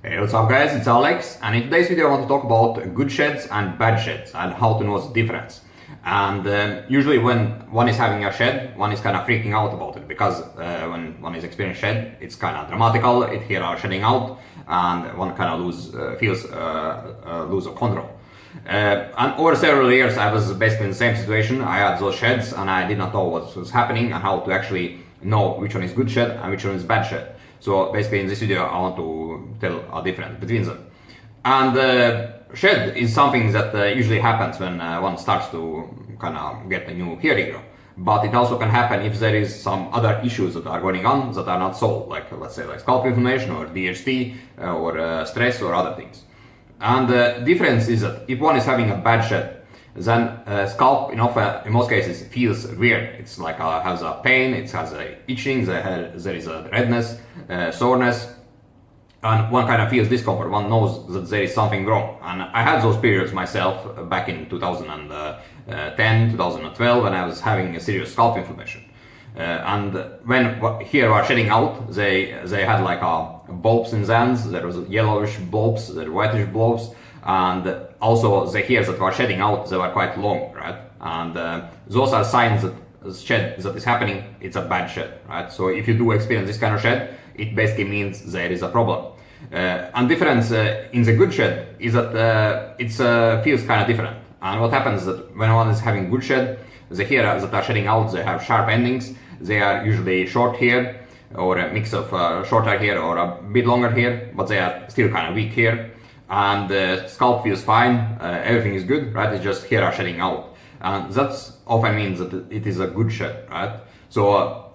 Hey, what's up guys, it's Alex, and in today's video I want to talk about good sheds and bad sheds and how to know the difference. And usually when one is having a shed, one is kind of freaking out about it because when one is experiencing shed, it's kind of dramatical, it here are shedding out and one kind of feels lose of control. And over several years I was basically in the same situation. I had those sheds and I did not know what was happening and how to actually know which one is good shed and which one is bad shed. So basically in this video I want to tell a difference between them. And shed is something that usually happens when one starts to kind of get a new hair regrowth. But it also can happen if there is some other issues that are going on that are not solved, like let's say like scalp inflammation or DHT or stress or other things. And the difference is that if one is having a bad shed, then scalp in most cases feels weird. It's like has a pain, it has a itching, there is a redness, soreness, and one kind of feels discomfort. One knows that there is something wrong. And I had those periods myself back in 2010, 2012 when I was having a serious scalp inflammation. And when here are shedding out, they had like bulbs in the ends. There was yellowish bulbs, there were whitish bulbs, and also the hairs that were shedding out, they were quite long, right? And those are signs that shed that is happening, it's a bad shed, right? So if you do experience this kind of shed, it basically means there is a problem. And difference in the good shed is that it feels kind of different. And what happens is that when one is having good shed, the hair that are shedding out, they have sharp endings. They are usually short hair or a mix of shorter hair or a bit longer hair, but they are still kind of weak hair. And the scalp feels fine, everything is good, right? It's just hair are shedding out. And that often means that it is a good shed, right? So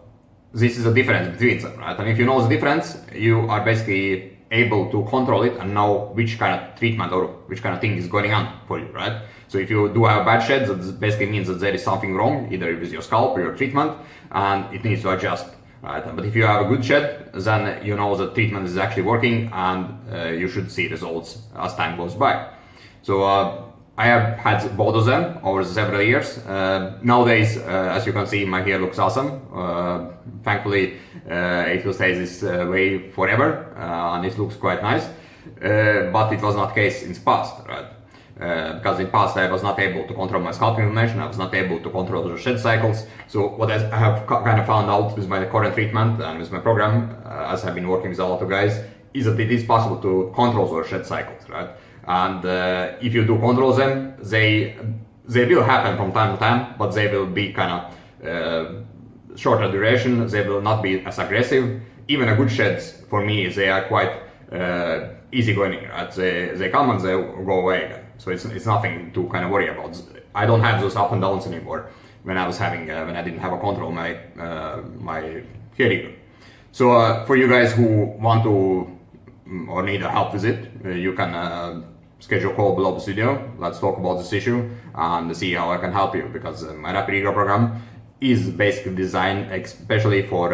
this is a difference between them, right? And if you know the difference, you are basically able to control it and know which kind of treatment or which kind of thing is going on for you, right? So if you do have a bad shed, that basically means that there is something wrong, either with your scalp or your treatment, and it needs to adjust, right? But if you have a good shed, then you know the treatment is actually working and you should see results as time goes by. So I have had both of them over several years. Nowadays, as you can see, my hair looks awesome. Thankfully, it will stay this way forever, and it looks quite nice. But it was not the case in the past, right? Because in the past I was not able to control my scalp inflammation, I was not able to control the shed cycles. So what I have kind of found out with my current treatment and with my program, as I've been working with a lot of guys, is that it is possible to control those shed cycles, right? And if you do control them, they will happen from time to time, but they will be kind of shorter duration. They will not be as aggressive. Even a good sheds, for me, they are quite easy going, right? They come and they go away again. So it's nothing to kind of worry about. I don't have those up and downs anymore when I was having when I didn't have a control my my hair. So for you guys who want to or need help with it, you can schedule a call below this video. Let's talk about this issue and see how I can help you, because my rapid regrowth program is basically designed especially for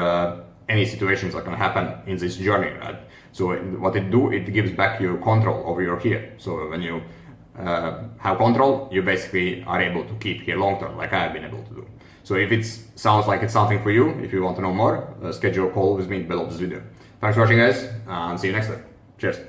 any situations that can happen in this journey, right? So what it gives back you control over your hair. So when you have control, you basically are able to keep hair long term, like I have been able to do. So if it sounds like it's something for you, if you want to know more, schedule a call with me below this video. Thanks for watching guys, and see you next time. Cheers.